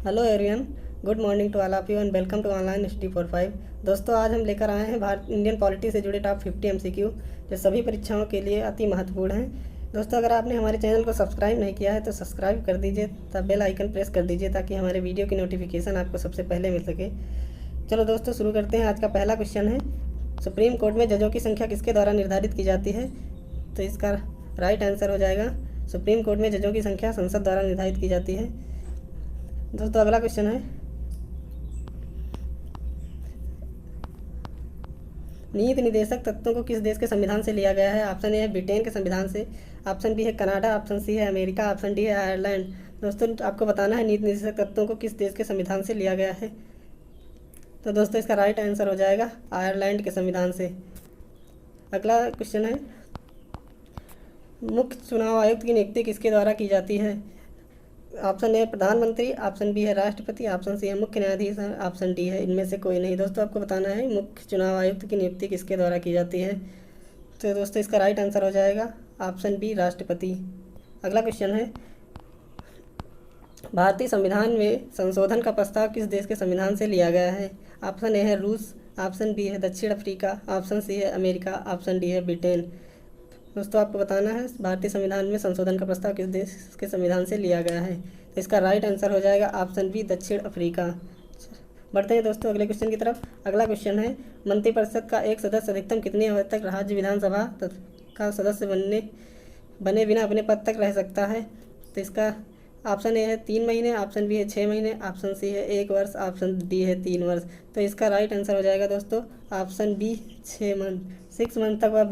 Hello everyone, good morning to all of you and welcome to online study for five. दोस्तों, आज हम लेकर आए हैं भारत इंडियन पॉलिटी से जुड़े टॉप 50 एमसीक्यू जो सभी परीक्षाओं के लिए अति महत्वपूर्ण हैं। दोस्तों, अगर आपने हमारे चैनल को सब्सक्राइब नहीं किया है तो सब्सक्राइब कर दीजिए तब बेल आइकन प्रेस कर दीजिए ताकि हमारे वीडियो की नोटिफिकेशन आपको सबसे पहले मिल सके। चलो दोस्तों, शुरू करते हैं। आज का पहला क्वेश्चन है, सुप्रीम कोर्ट में जजों की संख्या किसके द्वारा निर्धारित की जाती है? तो इसका राइट आंसर हो जाएगा, सुप्रीम कोर्ट में जजों की संख्या संसद द्वारा निर्धारित की जाती है। दोस्तों, अगला क्वेश्चन है, नीति निदेशक तत्वों को किस देश के संविधान से लिया गया है? ऑप्शन ए है ब्रिटेन के संविधान से, ऑप्शन बी है कनाडा, ऑप्शन सी है अमेरिका, ऑप्शन डी है आयरलैंड। दोस्तों, आपको बताना है नीति निदेशक तत्वों को किस देश के संविधान से लिया गया है। तो दोस्तों, इसका राइट आंसर हो जाएगा आयरलैंड के संविधान से। अगला क्वेश्चन है, मुख्य चुनाव आयुक्त की नियुक्ति किसके द्वारा की जाती है? ऑप्शन ए प्रधानमंत्री, ऑप्शन बी है राष्ट्रपति, ऑप्शन सी है मुख्य न्यायाधीश, ऑप्शन डी है इनमें से कोई नहीं। दोस्तों, आपको बताना है मुख्य चुनाव आयुक्त की नियुक्ति किसके द्वारा की जाती है। तो दोस्तों, इसका राइट आंसर हो जाएगा ऑप्शन बी राष्ट्रपति। अगला क्वेश्चन है, भारतीय संविधान में संशोधन का प्रस्ताव किस देश के संविधान से लिया गया है? ऑप्शन ए है रूस, ऑप्शन बी है दक्षिण अफ्रीका, ऑप्शन सी है अमेरिका, ऑप्शन डी है ब्रिटेन। दोस्तों, आपको बताना है भारतीय संविधान में संशोधन का प्रस्ताव किस देश के संविधान से लिया गया है। तो इसका राइट आंसर हो जाएगा ऑप्शन बी दक्षिण अफ्रीका। बढ़ते हैं दोस्तों अगले क्वेश्चन की तरफ। अगला क्वेश्चन है, मंत्रिपरिषद का एक सदस्य अधिकतम कितनी अवधि तक राज्य विधानसभा का सदस्य बने बिना अपने पद तक रह सकता है? तो इसका ऑप्शन ए है 3 महीने, ऑप्शन बी है 6 महीने, ऑप्शन सी है 1 वर्ष, ऑप्शन डी है 3 वर्ष। तो इसका राइट आंसर हो जाएगा दोस्तों ऑप्शन बी 6 मंथ। 6 मंथ तक वह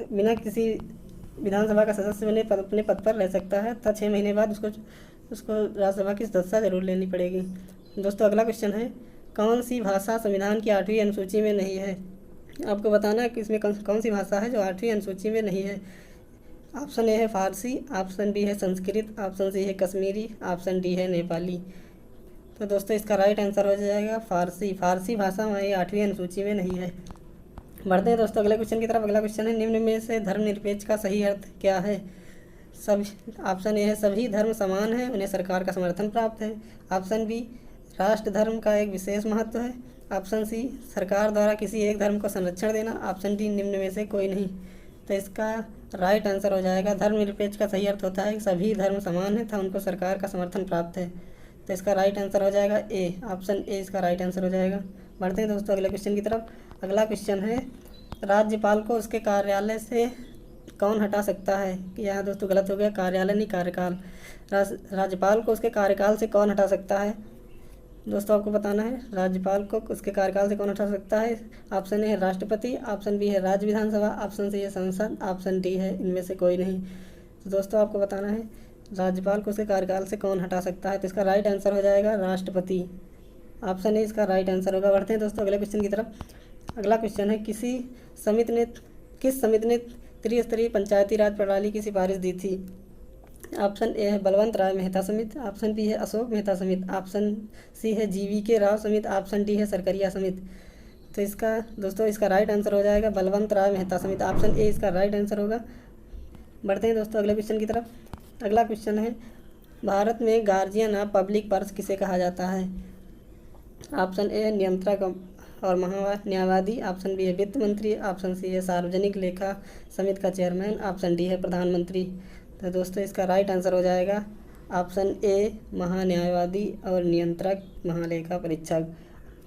बिना किसी विधानसभा का सदस्य बने अपने पद पर रह सकता है। तथा 6 महीने बाद उसको राज्यसभा की सदस्यता जरूर लेनी पड़ेगी। दोस्तों, अगला क्वेश्चन है, कौन सी भाषा संविधान की 8वीं अनुसूची में नहीं है? आपको बताना है कि इसमें कौन सी भाषा है जो 8वीं अनुसूची में नहीं है। ऑप्शन ए है फारसी, ऑप्शन बी है संस्कृत, ऑप्शन सी है कश्मीरी, ऑप्शन डी है नेपाली। तो दोस्तों, इसका राइट आंसर हो जाएगा फारसी। फारसी भाषा हमारी 8वीं अनुसूची में नहीं है। बढ़ते हैं दोस्तों अगले क्वेश्चन की तरफ। अगला क्वेश्चन है, निम्न में से धर्मनिरपेक्ष का सही अर्थ क्या है? ऑप्शन ए है सभी धर्म समान है, उन्हें सरकार का समर्थन प्राप्त है, ऑप्शन बी राष्ट्र धर्म का एक विशेष महत्व है, ऑप्शन सी सरकार द्वारा किसी एक धर्म को संरक्षण देना, ऑप्शन डी निम्न में से कोई नहीं। तो इसका राइट आंसर हो जाएगा, धर्मनिरपेक्ष का सही अर्थ होता है कि सभी धर्म समान है तथा उनको सरकार का समर्थन प्राप्त है। तो इसका राइट आंसर हो जाएगा ए, ऑप्शन ए इसका राइट आंसर हो जाएगा। बढ़ते हैं दोस्तों अगले क्वेश्चन की तरफ। अगला क्वेश्चन है, राज्यपाल को उसके कार्यालय से कौन हटा सकता है? कि यहाँ दोस्तों गलत हो गया, कार्यालय नहीं कार्यकाल। राज्यपाल को उसके कार्यकाल से कौन हटा सकता है? दोस्तों, आपको बताना है राज्यपाल को उसके कार्यकाल से कौन हटा सकता है। ऑप्शन ए है राष्ट्रपति, ऑप्शन बी है राज्य विधानसभा, ऑप्शन सी है संसद, ऑप्शन डी है इनमें से कोई नहीं। तो दोस्तों, आपको बताना है राज्यपाल को उसके कार्यकाल से कौन हटा सकता है। तो इसका राइट आंसर हो जाएगा राष्ट्रपति। ऑप्शन ए इसका राइट आंसर होगा। बढ़ते हैं दोस्तों अगले क्वेश्चन की तरफ। अगला क्वेश्चन है, किस समिति ने त्रिस्तरीय पंचायती राज प्रणाली की सिफारिश दी थी? ऑप्शन ए है बलवंत राय मेहता समिति, ऑप्शन बी है अशोक मेहता समिति, ऑप्शन सी है GV के राव समिति, ऑप्शन डी है सरकरिया समिति। तो इसका दोस्तों इसका राइट आंसर हो जाएगा बलवंत राय मेहता समिति। ऑप्शन ए इसका राइट आंसर होगा। बढ़ते हैं दोस्तों अगले क्वेश्चन की तरफ। अगला क्वेश्चन है, भारत में गार्जियन ऑफ पब्लिक पर्स किसे कहा जाता है? ऑप्शन ए है नियंत्रक और न्यायवादी, ऑप्शन बी है वित्त मंत्री, ऑप्शन सी है सार्वजनिक लेखा समिति का चेयरमैन, ऑप्शन डी है प्रधानमंत्री। तो दोस्तों, इसका राइट आंसर हो जाएगा ऑप्शन ए महान्यायवादी और नियंत्रक महालेखा परीक्षक।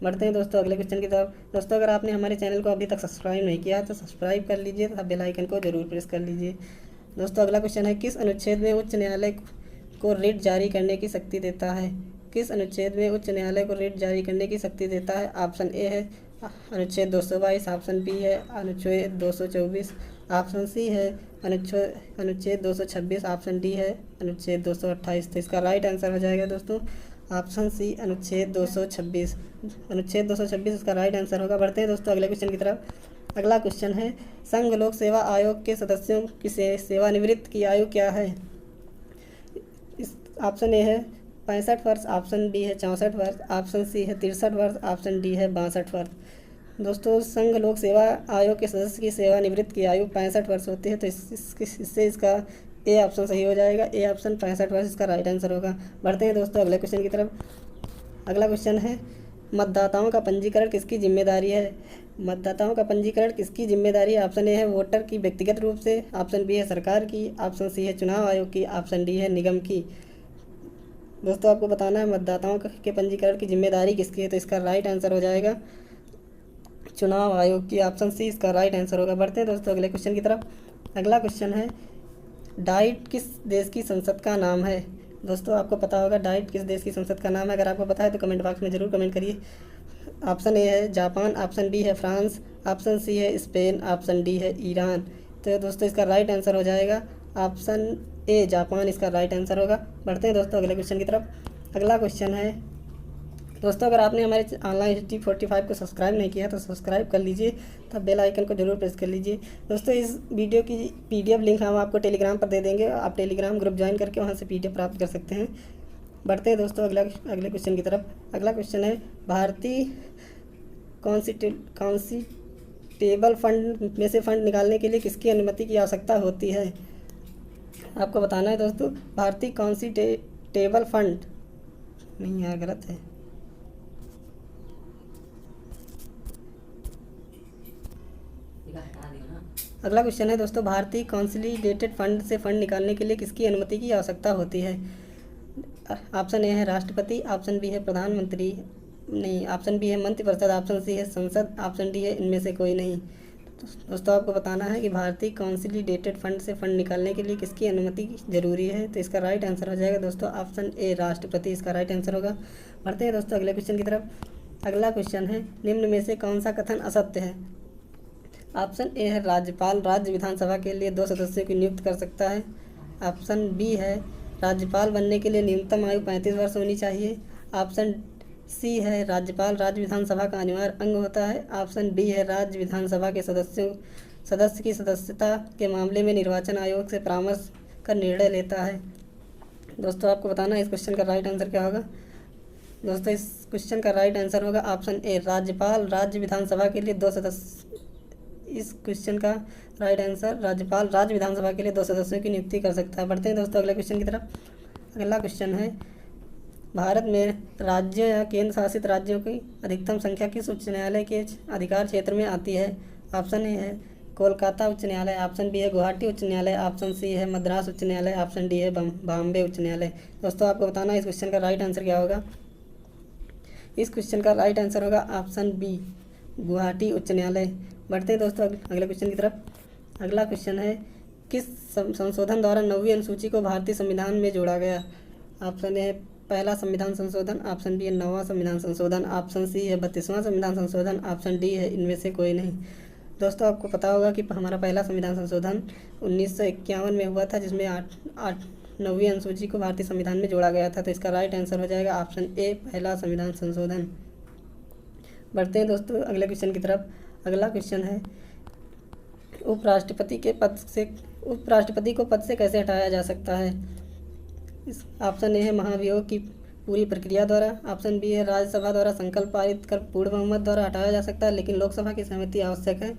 बढ़ते हैं दोस्तों अगले क्वेश्चन की तरफ। दोस्तों, अगर आपने हमारे चैनल को अभी तक सब्सक्राइब नहीं किया तो सब्सक्राइब कर लीजिए तथा बेल आइकन को जरूर प्रेस कर लीजिए। दोस्तों, अगला क्वेश्चन है, किस अनुच्छेद में उच्च न्यायालय को रिट जारी करने की शक्ति देता है? किस अनुच्छेद में उच्च न्यायालय को रिट जारी करने की शक्ति देता है? ऑप्शन ए है अनुच्छेद 222, ऑप्शन बी है अनुच्छेद 224, ऑप्शन सी है अनुच्छेद 226, ऑप्शन डी है अनुच्छेद 228। तो इसका राइट आंसर हो जाएगा दोस्तों ऑप्शन सी अनुच्छेद 226। अनुच्छेद 226 इसका राइट आंसर होगा। बढ़ते हैं दोस्तों अगले क्वेश्चन की तरफ। अगला क्वेश्चन है, संघ लोक सेवा आयोग के सदस्यों की सेवानिवृत्त की आयु क्या है? इस ऑप्शन ए है 65 वर्ष, ऑप्शन बी है 64 वर्ष, ऑप्शन सी है 63 वर्ष, ऑप्शन डी है 62 वर्ष। दोस्तों, संघ लोक सेवा आयोग के सदस्य की सेवानिवृत्त की आयु 65 वर्ष होती है। तो इससे इसका ए ऑप्शन सही हो जाएगा। ए ऑप्शन 65 वर्ष इसका राइट आंसर होगा। बढ़ते हैं दोस्तों अगले क्वेश्चन की तरफ। अगला क्वेश्चन है मतदाताओं का पंजीकरण किसकी जिम्मेदारी है। मतदाताओं का पंजीकरण किसकी जिम्मेदारी है। ऑप्शन ए है वोटर की व्यक्तिगत रूप से, ऑप्शन बी है सरकार की, ऑप्शन सी है चुनाव आयोग की, ऑप्शन डी है निगम की। दोस्तों आपको बताना है मतदाताओं के पंजीकरण की जिम्मेदारी किसकी है, तो इसका राइट आंसर हो जाएगा चुनाव आयोग की, ऑप्शन सी इसका राइट आंसर होगा। बढ़ते हैं दोस्तों अगले क्वेश्चन की तरफ। अगला क्वेश्चन है डाइट किस देश की संसद का नाम है। दोस्तों आपको पता होगा डाइट किस देश की संसद का नाम है। अगर आपको पता है तो कमेंट बॉक्स में ज़रूर कमेंट करिए। ऑप्शन ए है जापान, ऑप्शन बी है फ्रांस, ऑप्शन सी है स्पेन, ऑप्शन डी है ईरान। तो दोस्तों इसका राइट आंसर हो जाएगा ऑप्शन ए जापान इसका राइट आंसर होगा। बढ़ते हैं दोस्तों अगले क्वेश्चन की तरफ। अगला क्वेश्चन है दोस्तों अगर आपने हमारे ऑनलाइन हिस्ट्री 45 को सब्सक्राइब नहीं किया तो सब्सक्राइब कर लीजिए, तब बेल आइकन को जरूर प्रेस कर लीजिए। दोस्तों इस वीडियो की PDF लिंक हम आपको टेलीग्राम पर दे देंगे, आप टेलीग्राम ग्रुप ज्वाइन करके वहाँ से PDF प्राप्त कर सकते हैं। बढ़ते हैं दोस्तों अगले क्वेश्चन की तरफ। अगला क्वेश्चन है भारतीय कॉन्स्टिट्यूटेबल फंड में से फंड निकालने के लिए किसकी अनुमति की आवश्यकता होती है। आपको बताना है दोस्तों भारतीय कॉन्स्टिट्यूटेबल फंड नहीं है, गलत है। अगला क्वेश्चन है दोस्तों भारतीय कंसोलिडेटेड फंड से फंड निकालने के लिए किसकी अनुमति की आवश्यकता होती है। ऑप्शन ए है राष्ट्रपति, ऑप्शन बी है प्रधानमंत्री नहीं, ऑप्शन बी है मंत्रिपरिषद, ऑप्शन सी है संसद, ऑप्शन डी है इनमें से कोई नहीं। दोस्तों आपको बताना है कि भारतीय कंसोलिडेटेड फंड से फंड निकालने के लिए किसकी अनुमति जरूरी है, तो इसका राइट आंसर हो जाएगा दोस्तों ऑप्शन ए राष्ट्रपति इसका राइट आंसर होगा। बढ़ते हैं दोस्तों अगले क्वेश्चन की तरफ। अगला क्वेश्चन है निम्न में से कौन सा कथन असत्य है। ऑप्शन ए है राज्यपाल राज्य विधानसभा के लिए 2 सदस्यों की नियुक्त कर सकता है, ऑप्शन बी है राज्यपाल बनने के लिए न्यूनतम आयु 35 वर्ष होनी चाहिए, ऑप्शन सी है राज्यपाल राज्य विधानसभा का अनिवार्य अंग होता है, ऑप्शन डी है राज्य विधानसभा के सदस्य की सदस्यता के मामले में निर्वाचन आयोग से परामर्श कर निर्णय लेता है। दोस्तों आपको बताना है इस क्वेश्चन का राइट आंसर क्या होगा। दोस्तों इस क्वेश्चन का राइट आंसर होगा ऑप्शन ए राज्यपाल राज्य विधानसभा के लिए 2 सदस्य। इस क्वेश्चन का राइट आंसर राज्यपाल राज्य विधानसभा के लिए 2 सदस्यों की नियुक्ति कर सकता है। बढ़ते हैं दोस्तों अगले क्वेश्चन की तरफ। अगला क्वेश्चन है भारत में राज्यों या केंद्र शासित राज्यों की अधिकतम संख्या किस उच्च न्यायालय के अधिकार क्षेत्र में आती है। ऑप्शन ए है कोलकाता उच्च न्यायालय, ऑप्शन बी है गुवाहाटी उच्च न्यायालय, ऑप्शन सी है मद्रास उच्च न्यायालय, ऑप्शन डी है बॉम्बे उच्च न्यायालय। दोस्तों आपको बताना है इस क्वेश्चन का राइट आंसर क्या होगा। इस क्वेश्चन का राइट आंसर होगा ऑप्शन बी गुवाहाटी उच्च न्यायालय। बढ़ते हैं दोस्तों अगले क्वेश्चन की तरफ। अगला क्वेश्चन है किस संशोधन द्वारा 9वीं अनुसूची को भारतीय संविधान में जोड़ा गया। ऑप्शन ए है पहला संविधान संशोधन, ऑप्शन बी है 9वां संविधान संशोधन, ऑप्शन सी है 32वां संविधान संशोधन, ऑप्शन डी है इनमें से कोई नहीं। दोस्तों आपको पता होगा कि हमारा पहला संविधान संशोधन 1951 में हुआ था, जिसमें 9वीं अनुसूची को भारतीय संविधान में जोड़ा गया था। तो इसका राइट आंसर हो जाएगा ऑप्शन ए पहला संविधान संशोधन। बढ़ते हैं दोस्तों अगले क्वेश्चन की तरफ। अगला क्वेश्चन है उपराष्ट्रपति को पद से कैसे हटाया जा सकता है। इस ऑप्शन ए है महाभियोग की पूरी प्रक्रिया द्वारा, ऑप्शन बी है राज्यसभा द्वारा संकल्प पारित कर पूर्ण बहुमत द्वारा हटाया जा सकता है लेकिन लोकसभा की सहमति आवश्यक है,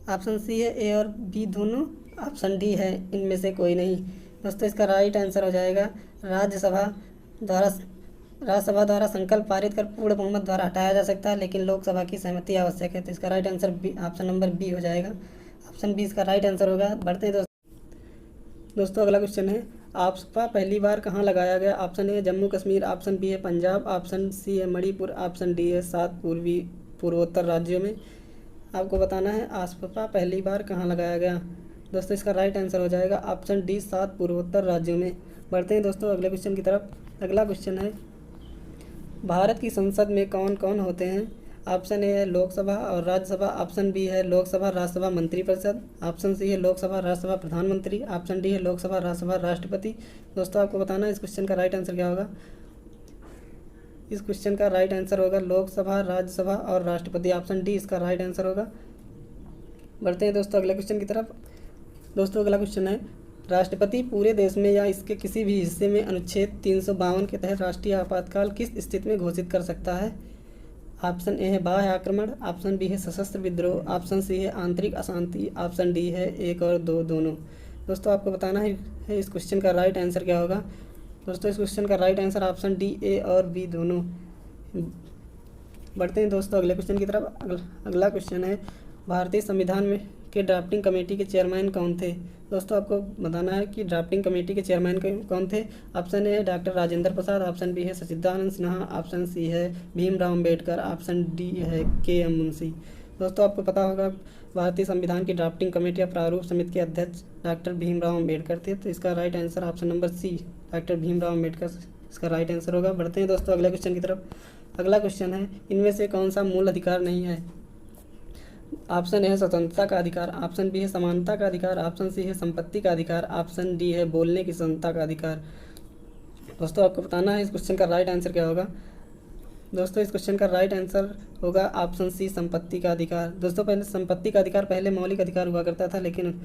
ऑप्शन सी है ए और बी दोनों, ऑप्शन डी है इनमें से कोई नहीं। दोस्तों इसका राइट आंसर हो जाएगा राज्यसभा द्वारा संकल्प पारित कर पूर्ण बहुमत द्वारा हटाया जा सकता है लेकिन लोकसभा की सहमति आवश्यक है। तो इसका right answer B option number B हो जाएगा, ऑप्शन बी इसका राइट आंसर होगा। बढ़ते हैं दोस्तों अगला क्वेश्चन है आपका पहली बार कहाँ लगाया गया। Option A Jammu Kashmir, option B है पंजाब, ऑप्शन सी है मणिपुर, ऑप्शन डी है 7 पूर्वोत्तर राज्यों में। आपको बताना है आपका पहली बार कहाँ लगाया गया। दोस्तों इसका राइट आंसर हो जाएगा ऑप्शन डी 7 पूर्वोत्तर राज्यों में। बढ़ते हैं दोस्तों अगले क्वेश्चन की तरफ। अगला क्वेश्चन है भारत की संसद में कौन कौन होते हैं। ऑप्शन ए है लोकसभा और राज्यसभा, ऑप्शन बी है लोकसभा राज्यसभा मंत्रिपरिषद, ऑप्शन सी है लोकसभा राज्यसभा प्रधानमंत्री, ऑप्शन डी है लोकसभा राज्यसभा राष्ट्रपति। दोस्तों आपको बताना है इस क्वेश्चन का राइट आंसर क्या होगा। इस क्वेश्चन का राइट आंसर होगा लोकसभा राज्यसभा और राष्ट्रपति, ऑप्शन डी इसका राइट आंसर होगा। बढ़ते हैं दोस्तों अगले क्वेश्चन की तरफ। दोस्तों अगला क्वेश्चन है राष्ट्रपति पूरे देश में या इसके किसी भी हिस्से में अनुच्छेद 352 के तहत राष्ट्रीय आपातकाल किस स्थिति में घोषित कर सकता है। ऑप्शन ए है बाह्य आक्रमण, ऑप्शन बी है सशस्त्र विद्रोह, ऑप्शन सी है आंतरिक अशांति, ऑप्शन डी है 1 और 2 दोनों। दोस्तों आपको बताना है इस क्वेश्चन का राइट आंसर क्या होगा। दोस्तों इस क्वेश्चन का राइट आंसर ऑप्शन डी, ए और बी दोनों। बढ़ते हैं दोस्तों अगले क्वेश्चन की तरफ। अगला क्वेश्चन है भारतीय संविधान में के ड्राफ्टिंग कमेटी के चेयरमैन कौन थे। दोस्तों आपको बताना है कि ड्राफ्टिंग कमेटी के चेयरमैन कौन थे। ऑप्शन ए है doctor Rajendra Prasad, option B है सच्चिदानंद सिन्हा, ऑप्शन सी है भीमराव अम्बेडकर, ऑप्शन डी है के एम मुंशी। दोस्तों आपको पता होगा भारतीय संविधान की ड्राफ्टिंग कमेटी या प्रारूप समिति के अध्यक्ष डॉक्टर भीमराव अम्बेडकर थे, तो इसका right answer option number C doctor Bhimrao Ambedkar इसका राइट आंसर होगा। बढ़ते हैं दोस्तों अगले क्वेश्चन की तरफ। अगला क्वेश्चन है इनमें से कौन सा मूल अधिकार नहीं है। ऑप्शन ए है स्वतंत्रता का अधिकार, ऑप्शन बी है समानता का अधिकार, ऑप्शन सी है संपत्ति का अधिकार, ऑप्शन डी है बोलने की स्वतंत्रता का अधिकार। दोस्तों आपको बताना है इस क्वेश्चन का राइट आंसर क्या होगा। दोस्तों इस क्वेश्चन का राइट आंसर होगा ऑप्शन सी संपत्ति का अधिकार। दोस्तों पहले संपत्ति का अधिकार पहले मौलिक अधिकार हुआ करता था, लेकिन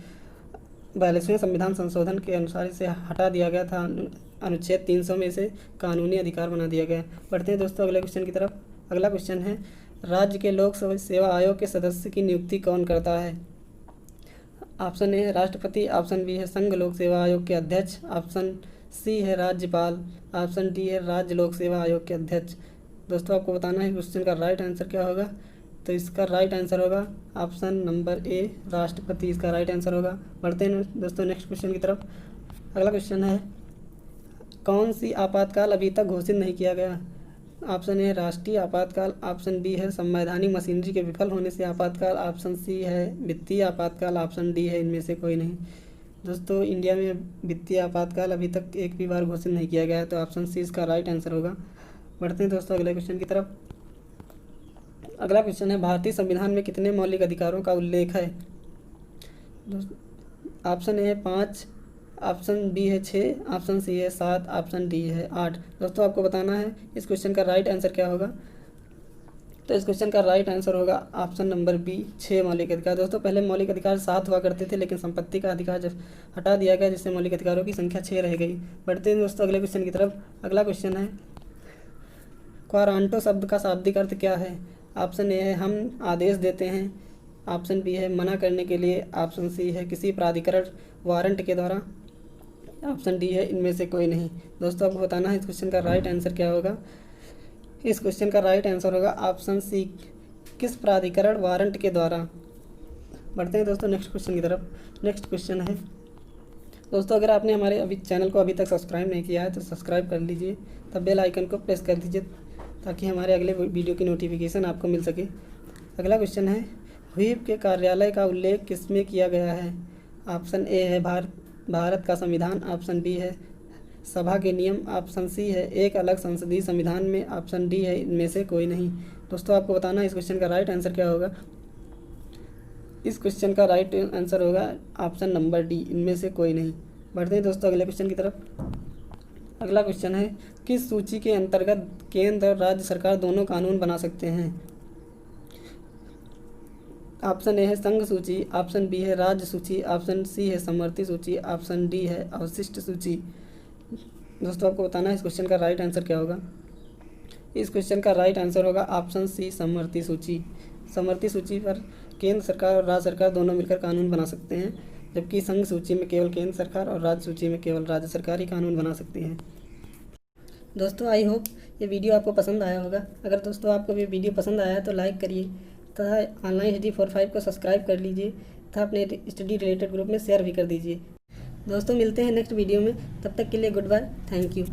42वें संविधान संशोधन के अनुसार इसे हटा दिया गया था। अनुच्छेद 300 में इसे कानूनी अधिकार बना दिया गया। बढ़ते हैं दोस्तों अगले क्वेश्चन की तरफ। अगला क्वेश्चन है राज्य के लोक सेवा आयोग के सदस्य की नियुक्ति कौन करता है। ऑप्शन ए है राष्ट्रपति, ऑप्शन बी है संघ लोक सेवा आयोग के अध्यक्ष, ऑप्शन सी है राज्यपाल, ऑप्शन डी है राज्य लोक सेवा आयोग के अध्यक्ष। दोस्तों आपको बताना है क्वेश्चन का राइट आंसर क्या होगा। तो इसका राइट आंसर होगा ऑप्शन नंबर ए राष्ट्रपति, इसका राइट आंसर होगा। बढ़ते हैं दोस्तों नेक्स्ट क्वेश्चन की तरफ। अगला क्वेश्चन है कौन सी आपातकाल अभी तक घोषित नहीं किया गया। ऑप्शन ए राष्ट्रीय आपातकाल, ऑप्शन बी है संवैधानिक मशीनरी के विफल होने से आपातकाल, ऑप्शन सी है वित्तीय आपातकाल, ऑप्शन डी है इनमें से कोई नहीं। दोस्तों इंडिया में वित्तीय आपातकाल अभी तक एक भी बार घोषित नहीं किया गया है, तो ऑप्शन सी इसका राइट आंसर होगा। बढ़ते हैं दोस्तों अगले क्वेश्चन की तरफ। अगला क्वेश्चन है भारतीय संविधान में कितने मौलिक अधिकारों का उल्लेख है। ऑप्शन ए है 5, ऑप्शन बी है 6, ऑप्शन सी है 7, ऑप्शन डी है 8। दोस्तों आपको बताना है इस क्वेश्चन का राइट आंसर क्या होगा। तो इस क्वेश्चन का राइट आंसर होगा ऑप्शन नंबर बी 6 मौलिक अधिकार। दोस्तों पहले मौलिक अधिकार 7 हुआ करते थे, लेकिन संपत्ति का अधिकार जब हटा दिया गया जिससे मौलिक अधिकारों की संख्या 6 रह गई। बढ़ते हैं दोस्तों अगले क्वेश्चन की तरफ। अगला क्वेश्चन है क्वारांटो शब्द का शाब्दिक अर्थ क्या है। ऑप्शन ए है हम आदेश देते हैं, ऑप्शन बी है मना करने के लिए, ऑप्शन सी है किसी प्राधिकरण वारंट के द्वारा, ऑप्शन डी है इनमें से कोई नहीं। दोस्तों आपको बताना है इस क्वेश्चन का राइट आंसर क्या होगा। इस क्वेश्चन का राइट आंसर होगा ऑप्शन सी किस प्राधिकरण वारंट के द्वारा। बढ़ते हैं दोस्तों नेक्स्ट क्वेश्चन की तरफ। नेक्स्ट क्वेश्चन है दोस्तों अगर आपने हमारे चैनल को अभी तक सब्सक्राइब नहीं किया है तो सब्सक्राइब कर लीजिए, तब बेल आइकन को प्रेस कर दीजिए ताकि हमारे अगले वीडियो की नोटिफिकेशन आपको मिल सके। अगला क्वेश्चन है व्हीप के कार्यालय का उल्लेख किसमें किया गया है। ऑप्शन ए है भारत का संविधान, ऑप्शन बी है सभा के नियम, ऑप्शन सी है एक अलग संसदीय संविधान में, ऑप्शन डी है इनमें से कोई नहीं। दोस्तों आपको बताना है इस क्वेश्चन का राइट आंसर क्या होगा। इस क्वेश्चन का राइट आंसर होगा ऑप्शन नंबर डी इनमें से कोई नहीं। बढ़ते हैं दोस्तों अगले क्वेश्चन की तरफ। अगला क्वेश्चन है किस सूची के अंतर्गत केंद्र और राज्य सरकार दोनों कानून बना सकते हैं। ऑप्शन ए है संघ सूची, ऑप्शन बी है राज्य सूची, ऑप्शन सी है समवर्ती सूची, ऑप्शन डी है अवशिष्ट सूची। दोस्तों आपको बताना है इस क्वेश्चन का राइट आंसर क्या होगा। इस क्वेश्चन का राइट आंसर होगा ऑप्शन सी समवर्ती सूची। समवर्ती सूची पर केंद्र सरकार और राज्य सरकार दोनों मिलकर कानून बना सकते हैं, जबकि संघ सूची में केवल केंद्र सरकार और राज्य सूची में केवल राज्य सरकार ही कानून बना सकती हैं। दोस्तों आई होप ये वीडियो आपको पसंद आया होगा। अगर दोस्तों आपको ये वीडियो पसंद आया है तो लाइक करिए तथा ऑनलाइन HD45 को सब्सक्राइब कर लीजिए तथा अपने स्टडी रिलेटेड ग्रुप में शेयर भी कर दीजिए। दोस्तों मिलते हैं नेक्स्ट वीडियो में, तब तक के लिए गुड बाय, थैंक यू।